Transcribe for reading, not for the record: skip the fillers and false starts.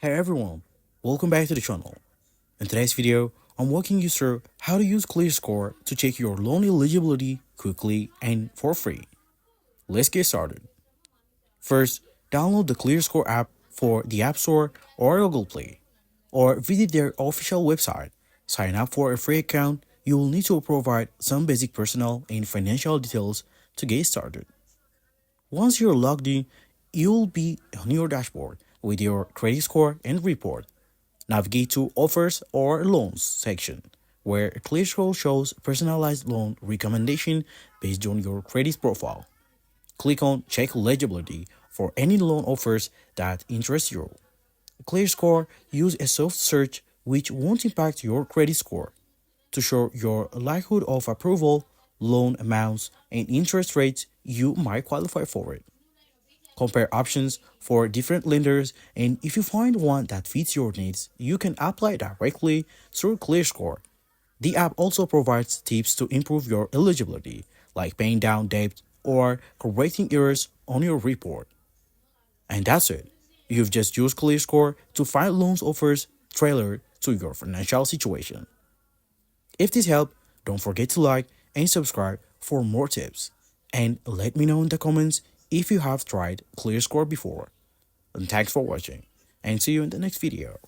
Hey everyone, welcome back to the channel. In today's video, I'm walking you through how to use Clearscore to check your loan eligibility quickly and for free. Let's get started. First, download the Clearscore app for the App Store or Google Play, or visit their official website. Sign up for a free account. You will need to provide some basic personal and financial details to get started. Once you're logged in, you'll be on your dashboard with your credit score and report. Navigate to Offers or Loans section, where Clearscore shows personalized loan recommendation based on your credit profile. Click on Check Eligibility for any loan offers that interest you. Clearscore uses a soft search which won't impact your credit score to show your likelihood of approval, loan amounts, and interest rates you might qualify for it. Compare options for different lenders, and if you find one that fits your needs, you can apply directly through Clearscore. The app also provides tips to improve your eligibility, like paying down debt or correcting errors on your report. And that's it. You've just used Clearscore to find loans offers tailored to your financial situation. If this helped, don't forget to like and subscribe for more tips. And let me know in the comments if you have tried Clearscore before. And thanks for watching, and see you in the next video.